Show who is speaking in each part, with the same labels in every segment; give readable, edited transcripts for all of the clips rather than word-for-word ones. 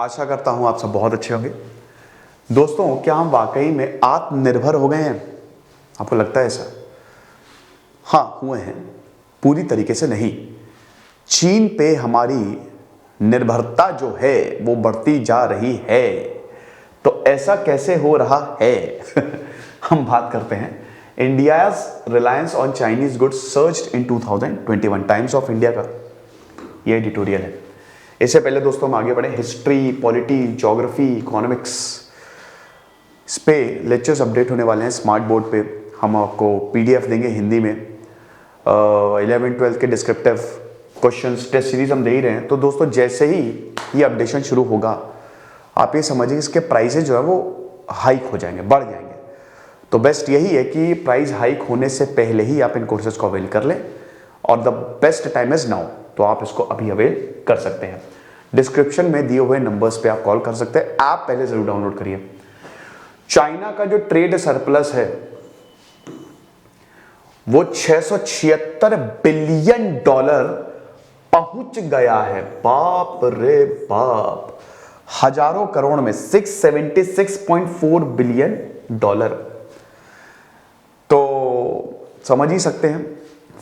Speaker 1: आशा करता हूं आप सब बहुत अच्छे होंगे। दोस्तों, क्या हम वाकई में आत्मनिर्भर हो गए हैं? आपको लगता है ऐसा? हाँ, हुए हैं। पूरी तरीके से नहीं। चीन पे हमारी निर्भरता जो है वो बढ़ती जा रही है। तो ऐसा कैसे हो रहा है? हम बात करते हैं India's reliance on Chinese goods surged in 2021, times of India का ये एडिटोरियल है। इससे पहले दोस्तों हम आगे बढ़े, हिस्ट्री, पॉलिटी, ज्योग्राफी, इकोनॉमिक्स, इस पे लेक्चर्स अपडेट होने वाले हैं स्मार्ट बोर्ड पे। हम आपको पीडीएफ देंगे हिंदी में। 11-12 के डिस्क्रिप्टिव क्वेश्चंस टेस्ट सीरीज हम दे ही रहे हैं। तो दोस्तों, जैसे ही ये अपडेशन शुरू होगा, आप ये समझिए इसके प्राइसेज जो है वो हाइक हो जाएंगे, बढ़ जाएंगे। तो बेस्ट यही है कि प्राइस हाइक होने से पहले ही आप इन कोर्सेज को अवेल कर लें, और the best time is now. तो आप इसको अभी अवेल कर सकते हैं। डिस्क्रिप्शन में दिए हुए नंबर्स पे आप कॉल कर सकते हैं। ऐप पहले जरूर डाउनलोड करिए। चाइना का जो ट्रेड सरप्लस है वो $676 बिलियन पहुंच गया है। बाप रे बाप, हजारों करोड़ में $676.4 बिलियन। तो समझ ही सकते हैं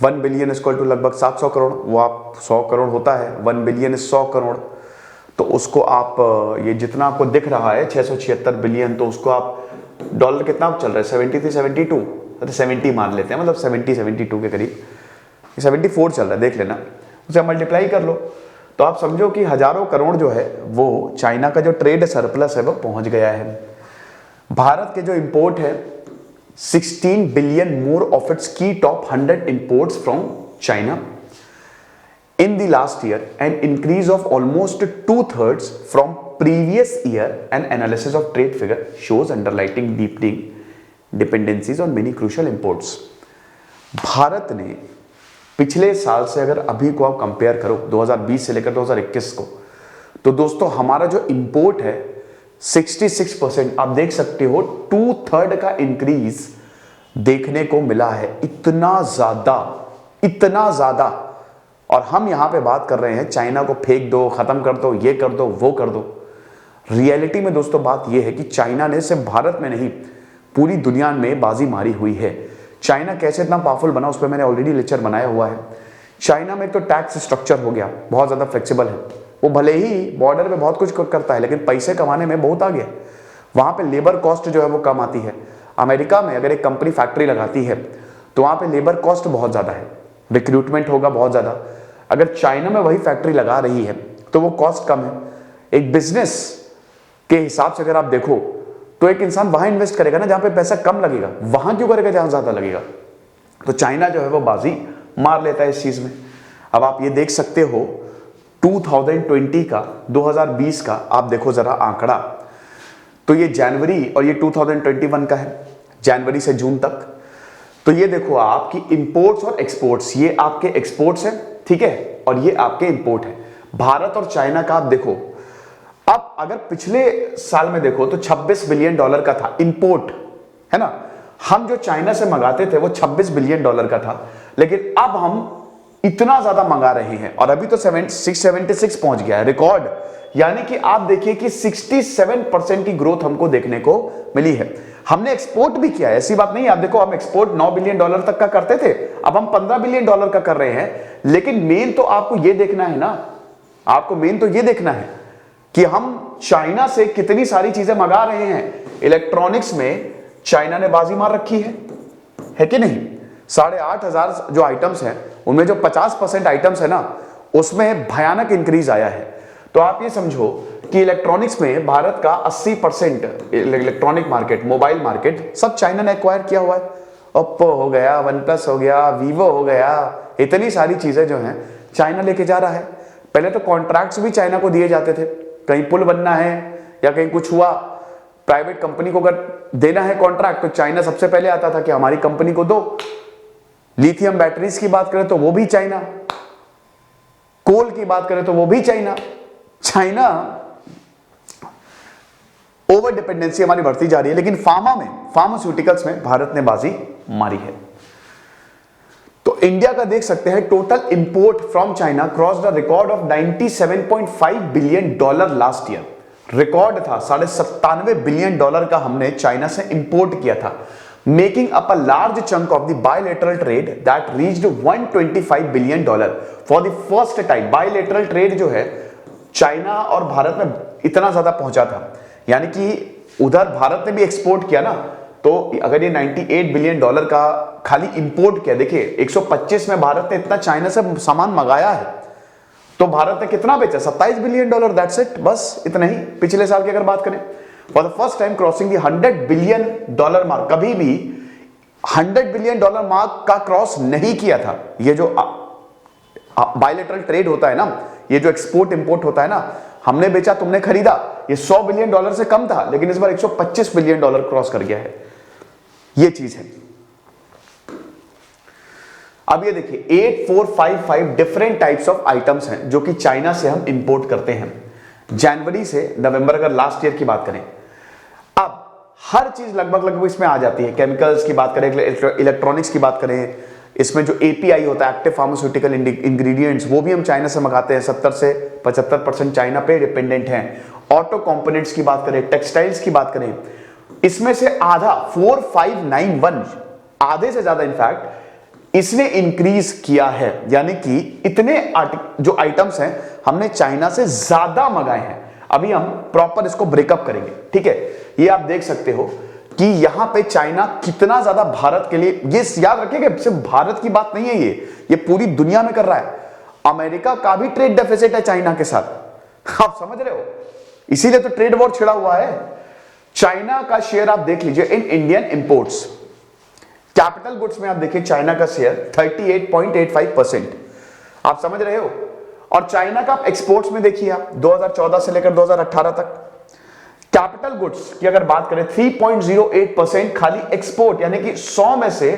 Speaker 1: 1 बिलियन इक्वल टू लगभग 700 करोड़। वो आप 100 करोड़ होता है, 1 बिलियन 100 करोड़। तो उसको आप ये जितना आपको दिख रहा है 676 बिलियन, तो उसको आप डॉलर कितना चल रहा है? 73, 72, 70 मान लेते हैं, मतलब 72 के करीब, 74 चल रहा है, देख लेना। उसे मल्टीप्लाई कर लो तो आप समझो कि हजारों करोड़ जो है वो चाइना का जो ट्रेड सरप्लस है वो पहुंच गया है। भारत के जो इंपोर्ट है 16 बिलियन मोर ऑफ इट्स की top 100 imports from China in the last year, an increase of almost 2/3 from previous year. An analysis of trade figure shows underlying deepening dependencies on many crucial imports. Bharat ने पिछले साल से अगर अभी को आप compare करो 2020 से लेकर 2021 को, तो दोस्तों हमारा जो इंपोर्ट है 66%, आप देख सकते हो 2/3 का इंक्रीज देखने को मिला है। इतना ज्यादा। और हम यहां पे बात कर रहे हैं चाइना को फेंक दो, खत्म कर दो, ये कर दो, वो कर दो। रियलिटी में दोस्तों बात यह है कि चाइना ने सिर्फ भारत में नहीं पूरी दुनिया में बाजी मारी हुई है। चाइना कैसे इतना पावरफुल बना उस पर मैंने ऑलरेडी लेक्चर बनाया हुआ है। चाइना में एक तो टैक्स स्ट्रक्चर हो गया, बहुत ज्यादा फ्लेक्सिबल है। वो भले ही बॉर्डर पे बहुत कुछ करता है, लेकिन पैसे कमाने में बहुत आगे है। वहां पे लेबर कॉस्ट जो है वो कम आती है। अमेरिका में अगर एक कंपनी फैक्ट्री लगाती है तो वहां पे लेबर कॉस्ट बहुत ज्यादा है, रिक्रूटमेंट होगा बहुत ज्यादा। अगर चाइना में वही फैक्ट्री लगा रही है तो वो कॉस्ट कम है। एक बिजनेस के हिसाब से अगर आप देखो तो एक इंसान वहां इन्वेस्ट करेगा ना जहां पे पैसा कम लगेगा, वहां क्यों करेगा जहां ज्यादा लगेगा। तो चाइना जो है वो बाजी मार लेता है इस चीज में। अब आप ये देख सकते हो 2020 का, 2020 का आप देखो जरा आंकड़ा, तो ये जनवरी और ये 2021 का है, जनवरी से जून तक। तो ये देखो आपकी इंपोर्ट्स और एक्सपोर्ट्स, ये आपके एक्सपोर्ट्स है, ठीक है, और ये आपके इंपोर्ट है। भारत और चाइना का आप देखो, अब अगर पिछले साल में देखो तो $26 बिलियन का था इंपोर्ट, है ना। हम जो चाइना से मंगाते थे वो $26 बिलियन का था, लेकिन अब हम इतना ज्यादा मंगा रहे हैं और अभी तो 676 पहुंच गया है, रिकॉर्ड। यानी कि आप देखिए कि 67% की ग्रोथ हमको देखने को मिली है। हमने एक्सपोर्ट भी किया है, ऐसी बात नहीं है। आप देखो हम एक्सपोर्ट $9 बिलियन तक का करते थे, अब हम $15 बिलियन का कर रहे हैं। लेकिन मेन तो आपको यह देखना है ना, आपको मेन तो यह देखना है कि हम चाइना से कितनी सारी चीजें मंगा रहे हैं। इलेक्ट्रॉनिक्स में चाइना ने बाजी मार रखी है कि नहीं। 8,500 जो आइटम्स हैं उनमें जो 50% आइटम्स है ना, उसमें भयानक इंक्रीज आया है। तो आप ये समझो कि इलेक्ट्रॉनिक्स में भारत का 80% इलेक्ट्रॉनिक मार्केट, मोबाइल मार्केट सब चाइना ने एक्वायर किया हुआ है। ओप्पो हो गया, वन प्लस हो गया, वीवो हो गया, इतनी सारी चीजें जो हैं चाइना लेके जा रहा है। पहले तो कॉन्ट्रैक्ट्स भी चाइना को दिए जाते थे, कहीं पुल बनना है या कहीं कुछ हुआ, प्राइवेट कंपनी को अगर देना है कॉन्ट्रैक्ट तो चाइना सबसे पहले आता था कि हमारी कंपनी को दो। लिथियम बैटरीज की बात करें तो वो भी चाइना, कोल की बात करें तो वो भी चाइना ओवर डिपेंडेंसी हमारी बढ़ती जा रही है। लेकिन फार्मास्यूटिकल्स में भारत ने बाजी मारी है। तो इंडिया का देख सकते हैं total import from China cross the record of $97.5 billion last year. Record था, $97 बिलियन का हमने चाइना से इंपोर्ट किया था, making up a large chunk of the bilateral trade that reached $125 billion for the first time. Bilateral trade जो है China और भारत में इतना ज्यादा पहुंचा था, यानी कि उधर भारत ने भी एक्सपोर्ट किया ना, तो अगर ये $98 बिलियन का खाली इंपोर्ट किया, देखिए 125 में भारत ने इतना चाइना से सामान मंगाया है, तो भारत ने कितना बेचा? $27 बिलियन, दैट्स इट, बस इतना ही। पिछले साल की अगर बात करें, for the first time crossing the $100 billion mark. कभी भी $100 बिलियन मार्क का क्रॉस नहीं किया था। ये जो बायलैटरल ट्रेड होता है ना, ये जो एक्सपोर्ट इंपोर्ट होता है ना, हमने बेचा तुमने खरीदा, ये $100 बिलियन से कम था, लेकिन इस बार $125 बिलियन क्रॉस कर गया है। ये चीज है। अब ये देखिए 8455 डिफरेंट टाइप्स ऑफ आइटम्स हैं जो कि चाइना से हम इंपोर्ट करते हैं जनवरी से नवंबर, अगर लास्ट ईयर की बात करें। अब हर चीज लगभग इसमें आ जाती है। केमिकल्स की बात करें, इलेक्ट्रॉनिक्स की बात करें, इसमें जो एपीआई होता है, एक्टिव फार्मास्यूटिकल इंग्रेडिएंट्स, वो भी हम चाइना से मंगाते हैं। 70 से 75% चाइना पे डिपेंडेंट हैं। ऑटो कंपोनेंट्स की बात करें, टेक्सटाइल्स की बात करें, इसमें से आधा 4591, आधे से ज्यादा इनफैक्ट इसने इंक्रीज किया है, यानी कि इतने जो आइटम्स हैं हमने चाइना से ज्यादा मंगाए हैं। अभी हम प्रॉपर इसको ब्रेकअप करेंगे, ठीक है। ये आप देख सकते हो कि यहां पे चाइना कितना ज्यादा भारत के लिए, ये याद रखिएगा सिर्फ भारत की बात नहीं है, ये पूरी दुनिया में कर रहा है। अमेरिका का भी ट्रेड डेफिसिट है चाइना के साथ, आप समझ रहे हो, इसीलिए तो ट्रेड वॉर छिड़ा हुआ है। चाइना का शेयर आप देख लीजिए in Indian imports, capital goods में आप देखिए चाइना का शेयर 38.85%, आप समझ रहे हो। और चाइना का एक्सपोर्ट्स में देखिए आप 2014 से लेकर 2018 तक कैपिटल गुड्स की अगर बात करें 3.08% खाली एक्सपोर्ट, यानी कि 100 में से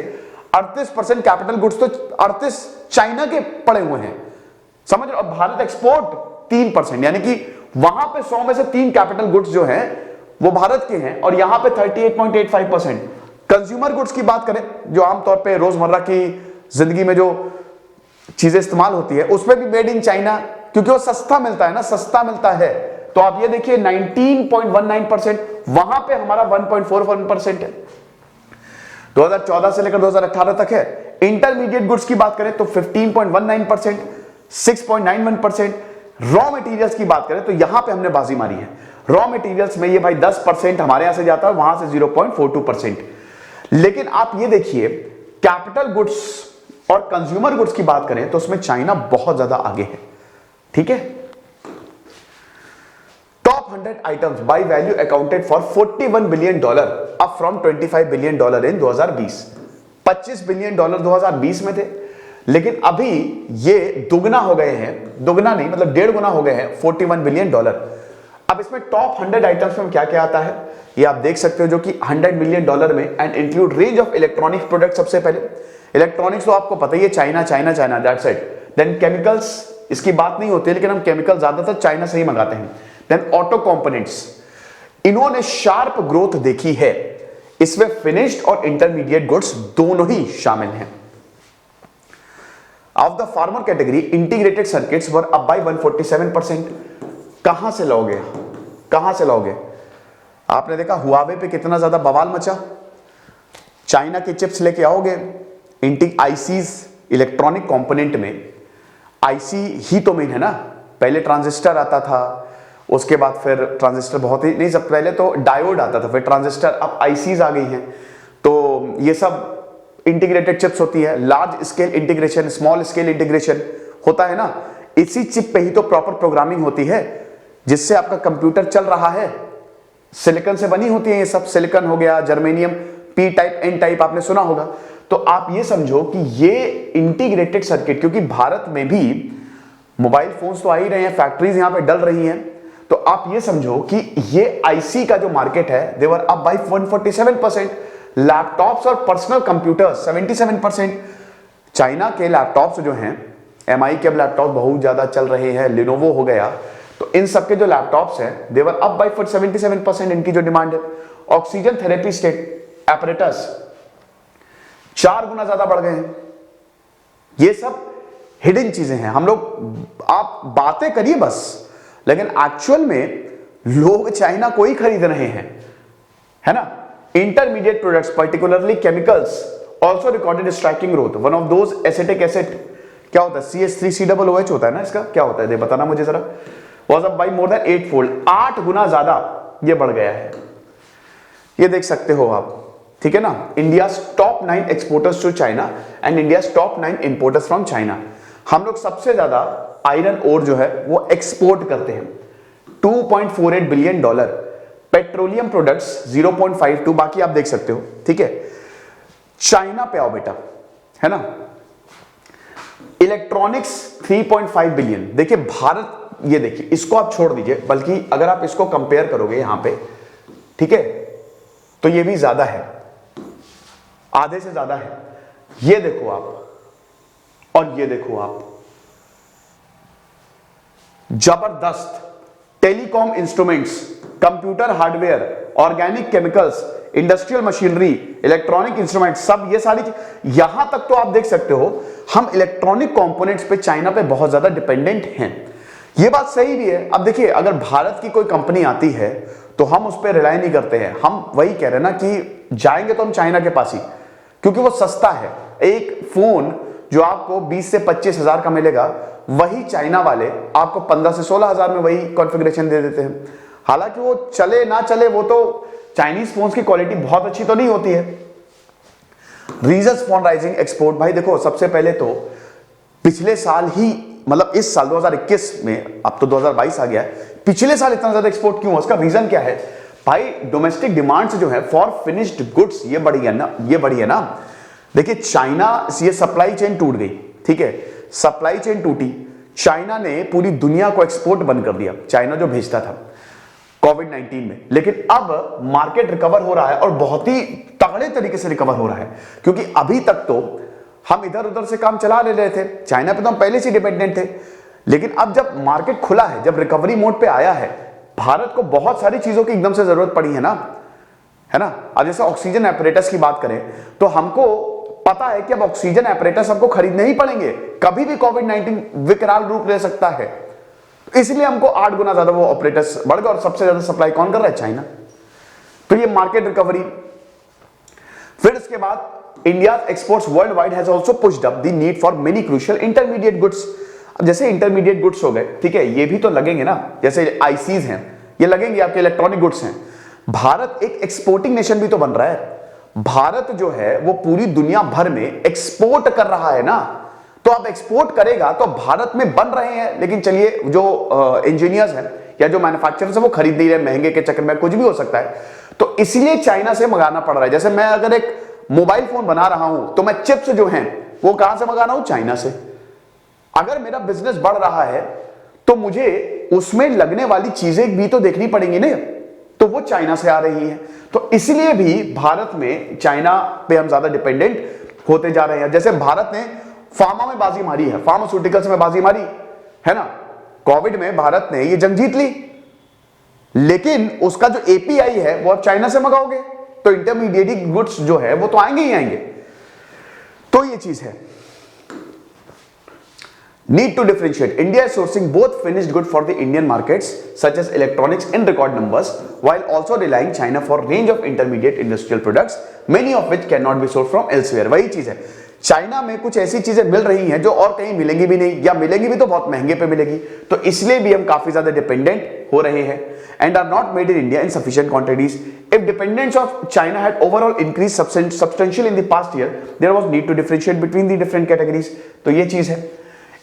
Speaker 1: 38% कैपिटल गुड्स तो 38 चाइना के पड़े हुए हैं, समझ रहे हो। और भारत एक्सपोर्ट 3%, यानी कि वहां पे 100 में से 3 कैपिटल गुड्स जो हैं वो भारत के हैं, और यहां पे 38.85%। कंज्यूमर गुड्स की बात करें, जो आमतौर पे रोजमर्रा की जिंदगी में जो चीजें इस्तेमाल होती है, उसमें भी मेड इन चाइना, क्योंकि वो सस्ता मिलता है ना, सस्ता मिलता है। तो आप ये देखिए 19.19%, वहां पे हमारा 1.41% है, 2014 से लेकर 2018 तक है। इंटरमीडिएट गुड्स की बात करें तो 15.19%, 6.91%। रॉ मटेरियल्स की बात करें तो यहां पे हमने बाजी मारी है। रॉ मटेरियल्स में ये भाई 10% हमारे यहां से जाता है, वहां से 0.42%। लेकिन आप ये देखिए कैपिटल गुड्स और कंज्यूमर गुड्स की बात करें तो उसमें चाइना बहुत ज्यादा आगे है, ठीक है। Top 100 items by value accounted for $41 billion, up from $25 billion in 2020। $25 billion 2020 में थे, लेकिन अभी ये दुगना हो गए हैं, दुगना नहीं मतलब 1.5 गुना हो गए हैं, $41 बिलियन। अब इसमें टॉप 100 आइटम्स में क्या क्या आता है ये आप देख सकते हो, जो कि $100 मिलियन में, and include range of electronics product. सबसे पहले इलेक्ट्रॉनिक्स तो आपको पता ही है, China China China, that's it. Then chemicals, इसकी बात नहीं होती, लेकिन हम केमिकल ज्यादातर चाइना से ही मंगाते हैं। देन ऑटो कंपोनेंट्स, इन्होंने शार्प ग्रोथ देखी है, इसमें फिनिश्ड और इंटरमीडिएट गुड्स दोनों ही शामिल हैं। Of the farmer category integrated circuits were up by 147%। कहां से लाओगे, कहां से लाओगे? आपने देखा हुआवे पे कितना ज्यादा बवाल मचा, चाइना के चिप्स लेके आओगे, आईसीज इलेक्ट्रॉनिक कंपोनेंट में आईसी ही तो मेन है ना। पहले ट्रांजिस्टर आता था, उसके बाद फिर ट्रांजिस्टर बहुत ही नहीं, सब पहले तो डायोड आता था, फिर ट्रांजिस्टर, अब आईसीज आ गई हैं। तो ये सब इंटीग्रेटेड चिप्स होती है। Large scale integration, small scale integration होता है ना, इसी चिप पे ही तो प्रॉपर प्रोग्रामिंग होती है, जिससे आपका कंप्यूटर चल रहा है। सिलिकॉन से बनी होती है ये सब, सिलिकॉन हो गया, germanium, P type, N type आपने सुना होगा। तो आप ये समझो कि ये इंटीग्रेटेड सर्किट, क्योंकि भारत में भी मोबाइल फोन्स तो आ ही रहे हैं, फैक्ट्रीज यहां पे डल रही हैं, तो आप ये समझो कि ये आईसी का जो मार्केट है, दे वर अप बाय 147%। लैपटॉप्स और पर्सनल कंप्यूटर्स 77%। चाइना के लैपटॉप्स जो हैं, एमआई के लैपटॉप बहुत ज्यादा चल रहे हैं, लिनोवो हो गया, तो इन सबके जो लैपटॉप्स हैं दे वर अप बाय 77%, इनकी जो डिमांड है। ऑक्सीजन थेरेपी स्टेट एपरेटस 4 गुना ज्यादा बढ़ गए हैं। ये सब हिडन चीजें हैं, हम लोग, आप बातें करिए बस, लेकिन एक्चुअल में लोग चाइना को ही खरीद रहे हैं, है ना। Intermediate products particularly chemicals also recorded striking growth. One of those acetic acid, क्या होता है, CH3COOH होता है ना, इसका क्या होता है, दे बताना मुझे जरा। Was up by more than 8 fold, 8 गुना ज्यादा ये बढ़ गया है, ये देख सकते हो आप, ठीक है ना। India top 9 exporters to China and India top 9 importers from China. हम लोग सबसे ज्यादा आयरन ओर जो है वो एक्सपोर्ट करते हैं, $2.48 बिलियन। पेट्रोलियम प्रोडक्ट्स 0.52, बाकी आप देख सकते हो, ठीक है। चाइना पे आओ बेटा, है ना। Electronics 3.5 billion. देखिए भारत, ये देखिए इसको आप छोड़ दीजिए, बल्कि अगर आप इसको कंपेयर करोगे यहां पे, ठीक है, तो ये भी ज्यादा है, आधे से ज्यादा है। ये देखो आप और ये देखो आप, जबरदस्त। Telecom instruments, computer hardware, organic chemicals, industrial machinery, electronic instrument, सब ये सारी चीज, यहां तक तो आप देख सकते हो हम इलेक्ट्रॉनिक कंपोनेंट्स पे चाइना पे बहुत ज्यादा डिपेंडेंट हैं। ये बात सही भी है। अब देखिए अगर भारत की कोई कंपनी आती है तो हम उस पर रिलाई नहीं करते हैं, हम वही कह रहे हैं ना कि जाएंगे तो हम चाइना के पास ही, क्योंकि वो सस्ता है। एक फोन जो आपको 20 से 25 हजार का मिलेगा, वही चाइना वाले आपको 15 से 16 हजार में वही कॉन्फ़िगरेशन दे देते हैं। हालांकि वो चले ना चले, वो तो चाइनीज फोन्स की क्वालिटी बहुत अच्छी तो नहीं होती है। रीजंस फॉर राइजिंग एक्सपोर्ट, भाई देखो सबसे पहले तो पिछले साल ही, मतलब इस साल 2021 में, अब तो 2022 आ गया है, पिछले साल इतना ज्यादा एक्सपोर्ट क्यों? उसका रीजन क्या है भाई? डोमेस्टिक डिमांड्स जो है फॉर फिनिश्ड गुड्स ये बढ़ी है ना, ये बढ़ी है ना। देखिए चाइना, ये सप्लाई चेन टूट गई, ठीक है, सप्लाई चेन टूटी, चाइना ने पूरी दुनिया को एक्सपोर्ट बंद कर दिया, चाइना जो भेजता था कोविड-19 में। लेकिन अब मार्केट रिकवर हो रहा है और बहुत ही तगड़े तरीके से रिकवर हो रहा है, क्योंकि अभी तक तो हम इधर उधर से काम चला ले रहे थे, चाइना पे तो हम पहले से डिपेंडेंट थे। लेकिन अब जब मार्केट खुला है, जब रिकवरी मोड पे आया है, भारत को बहुत सारी चीजों की एकदम से जरूरत पड़ी है ना, है ना। अब जैसे ऑक्सीजन एपरेटस की बात करें तो हमको पता है कि अब ऑक्सीजन एपरेटस हमको खरीदने ही पड़ेंगे, कभी भी कोविड-19 विकराल रूप ले सकता है, इसलिए हमको 8 गुना ज्यादा वो ऑपरेटर्स बढ़ गए। और सबसे ज्यादा सप्लाई कौन कर रहा है? चाइना। तो ये मार्केट रिकवरी। फिर इसके बाद India exports world wide has also pushed up the need for many crucial intermediate goods. अब जैसे इंटरमीडिएट गुड्स हो गए, ठीक है, ये भी तो लगेंगे ना, जैसे आईसीज हैं, ये लगेंगे, आपके इलेक्ट्रॉनिक गुड्स हैं। भारत एक एक्सपोर्टिंग नेशन भी तो बन रहा है। भारत जो है वो पूरी दुनिया भर में एक्सपोर्ट कर रहा है ना, तो अब एक्सपोर्ट करेगा तो भारत में बन रहे हैं। लेकिन चलिए जो इंजीनियर्स हैं या जो मैन्युफैक्चरर्स हैं वो खरीद नहीं रहे, महंगे के चक्कर में, कुछ भी हो सकता है, तो इसलिए चाइना से मंगाना पड़ रहा है। जैसे मैं अगर एक मोबाइल फोन बना रहा हूं तो मैं चिप्स जो हैं वो कहां से मंगा रहा हूं? चाइना से। अगर मेरा बिजनेस बढ़ रहा है तो मुझे उसमें लगने वाली चीजें भी तो देखनी पड़ेंगी ना, तो वो चाइना से आ रही है। तो इसलिए भी भारत में चाइना पे हम ज्यादा डिपेंडेंट होते जा रहे हैं। जैसे भारत ने फार्मा में बाजी मारी है, फार्मास्यूटिकल्स में बाजी मारी है ना, कोविड में भारत ने ये जंग जीत ली, लेकिन उसका जो एपीआई है वो आप चाइना से मंगाओगे तो इंटरमीडिएट गुड्स जो है वो तो आएंगे ही आएंगे। तो ये चीज है। Need to differentiate. India is sourcing both finished good for the Indian markets such as electronics in record numbers, while also relying China for range of intermediate industrial products, many of which cannot be sourced from elsewhere. वही चीज है, China में कुछ ऐसी चीजें मिल रही हैं जो और कहीं मिलेंगी भी नहीं, या मिलेंगी भी तो बहुत महंगे पे मिलेगी। तो इसलिए भी हम काफी ज्यादा डिपेंडेंट हो रहे हैं and are not made in India in sufficient quantities. If dependence of China had overall increased substantially in the past year, there was need to differentiate between the different categories. तो ये चीज है।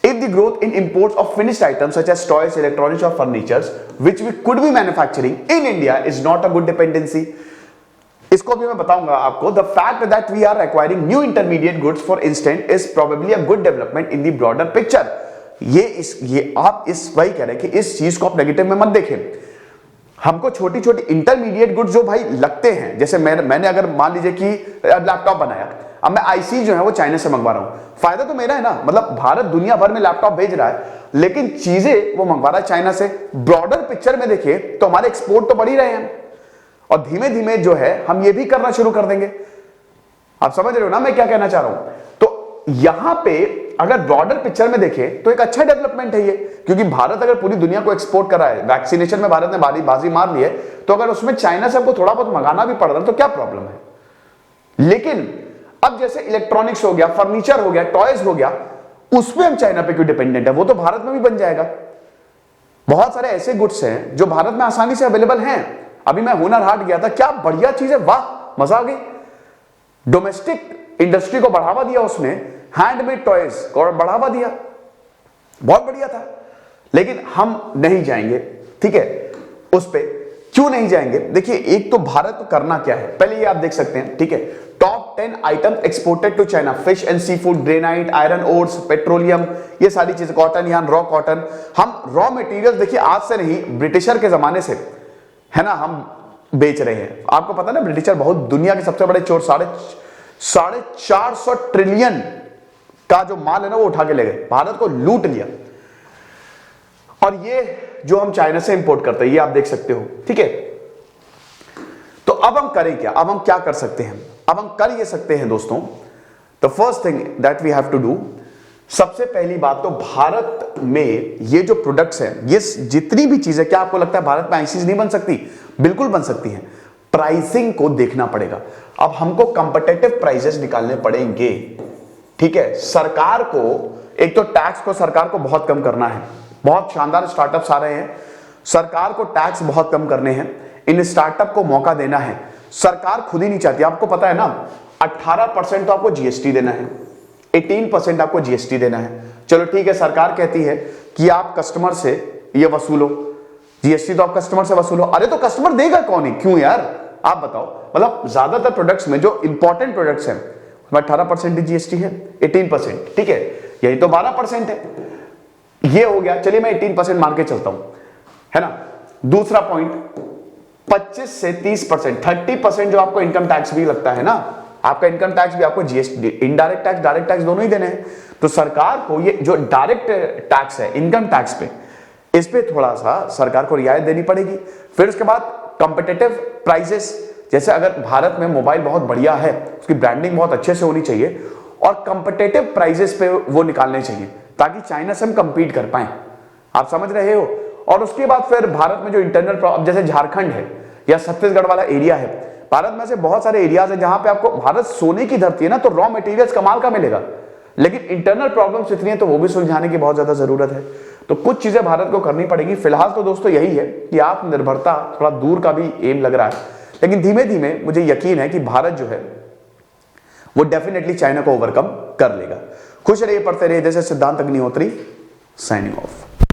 Speaker 1: If the growth in imports of finished items such as toys, electronics or furniture, which we could be manufacturing in India, is not a good dependency. इसको भी मैं बताऊंगा आपको। The fact that we are acquiring new intermediate goods, for instance, is probably a good development in the broader picture. ये आप इस वही कह रहे हैं कि इस चीज को आप नेगेटिव में मत देखें। हमको छोटी छोटी इंटरमीडिएट गुड्स जो भाई लगते हैं, जैसे मैंने अगर मान लीजिए कि लैपटॉप बनाया, अब मैं आईसी जो है वो चाइना से मंगवा रहा हूं, फायदा तो मेरा है ना, मतलब भारत दुनिया भर में लैपटॉप भेज रहा है, लेकिन चीजें वो मंगवा रहा है चाइना से। ब्रॉडर पिक्चर में देखिए तो हमारे एक्सपोर्ट तो बढ़ ही रहे हैं, और धीमे धीमे जो है हम ये भी करना शुरू कर देंगे। आप समझ रहे हो ना मैं क्या कहना चाह रहा हूं? तो यहां पे अगर ब्रॉडर पिक्चर में देखें तो एक अच्छा डेवलपमेंट है ये, क्योंकि भारत अगर पूरी दुनिया को एक्सपोर्ट कर रहा है, वैक्सीनेशन में भारत ने बाजी मार ली है, तो अगर उसमें चाइना से हमको थोड़ा बहुत मंगाना भी पड़ रहा है तो क्या प्रॉब्लम है। लेकिन अब जैसे इलेक्ट्रॉनिक्स हो गया, फर्नीचर हो गया, टॉयज हो गया, उसमें हम चाइना पे क्यों डिपेंडेंट है, वो तो भारत में भी बन जाएगा। बहुत सारे ऐसे गुड्स हैं जो भारत में आसानी से अवेलेबल हैं। अभी मैं हुनर हाट गया था, क्या बढ़िया चीज है, वाह मजा आ गई। डोमेस्टिक इंडस्ट्री को बढ़ावा दिया उसने, हैंडमेड टॉयज को बढ़ावा दिया, बहुत बढ़िया था। लेकिन हम नहीं जाएंगे, ठीक है, उस पे क्यों नहीं जाएंगे। देखिए एक तो भारत को करना क्या है, पहले ये आप देख सकते हैं, ठीक है, top 10 item exported to China, fish and sea food, granite, iron ores, petroleum, ये सारी चीजें, कॉटन यान, रॉ कॉटन। हम रॉ मटेरियल देखिए आज से नहीं, ब्रिटिशर के जमाने से है ना हम बेच रहे हैं। आपको पता ना ब्रिटिशर बहुत दुनिया के सबसे बड़े चोर, 450 ट्रिलियन का जो माल है ना वो उठा के ले गए, भारत को लूट लिया। और ये जो हम चाइना से इंपोर्ट करते हैं ये आप देख सकते हो, ठीक है। तो अब हम करें क्या, अब हम क्या कर सकते हैं, अब हम कर ये सकते हैं दोस्तों, the first thing that we have to do, सबसे पहली बात तो भारत में ये जो प्रोडक्ट्स हैं, ये जितनी भी चीजें, क्या आपको लगता है भारत में ऐसी चीज नहीं बन सकती, बिल्कुल बन सकती है। प्राइसिंग को देखना पड़ेगा, अब हमको कंपिटिटिव प्राइसेस निकालने पड़ेंगे, ठीक है। सरकार को एक तो टैक्स को सरकार को बहुत कम करना है, बहुत शानदार स्टार्टअप्स आ रहे हैं, सरकार को टैक्स बहुत कम करने हैं, इन स्टार्टअप को मौका देना है। सरकार खुद ही नहीं चाहती, आपको पता है ना 18% तो आपको जीएसटी देना है, 18% आपको जीएसटी देना है। चलो ठीक है, सरकार कहती है कि आप कस्टमर से ये वसूलो, जीएसटी तो आप कस्टमर से वसूलो। अरे तो कस्टमर देगा कौन है, क्यों यार आप बताओ। मतलब ज्यादातर प्रोडक्ट्स में जो इंपॉर्टेंट प्रोडक्ट्स हैं 18% जीएसटी है, 18%, ठीक है, यही तो 12% है। ये हो गया, चलिए मैं 18% मान के चलता हूं, है ना। दूसरा पॉइंट 25 से 30%, 30% जो आपको इनकम टैक्स भी लगता है ना, आपका इनकम टैक्स भी आपको GST, indirect tax, direct tax दोनों ही देने हैं। तो सरकार को ये जो डायरेक्ट टैक्स है इनकम टैक्स पे, इस पे थोड़ा सा सरकार को रियायत देनी पड़ेगी। फिर उसके बाद कंपिटिटिव प्राइसेस, जैसे अगर भारत में मोबाइल बहुत बढ़िया है, उसकी ब्रांडिंग बहुत अच्छे से होनी चाहिए और कंपिटिटिव प्राइसेस पे वो निकालने चाहिए ताकि चाइना से हम कंपीट कर पाए, आप समझ रहे हो। और उसके बाद फिर भारत में जो इंटरनल, जैसे झारखंड है या छत्तीसगढ़ वाला एरिया है, भारत में से बहुत सारे एरियाज है जहां पे आपको, भारत सोने की धरती है ना, तो रॉ मटेरियल्स कमाल का मिलेगा, लेकिन इंटरनल प्रॉब्लम्स इतनी है तो वो भी सुलझाने की बहुत ज्यादा जरूरत है। तो कुछ चीजें भारत को करनी पड़ेगी। फिलहाल तो दोस्तों यही है कि आत्मनिर्भरता थोड़ा दूर का भी एम लग रहा है, लेकिन धीमे धीमे मुझे यकीन है कि भारत जो है वो डेफिनेटली चाइना को ओवरकम कर लेगा। खुश रहिए, पढ़ते रहिए। जैसे सिद्धांत अग्निहोत्री, साइनिंग ऑफ।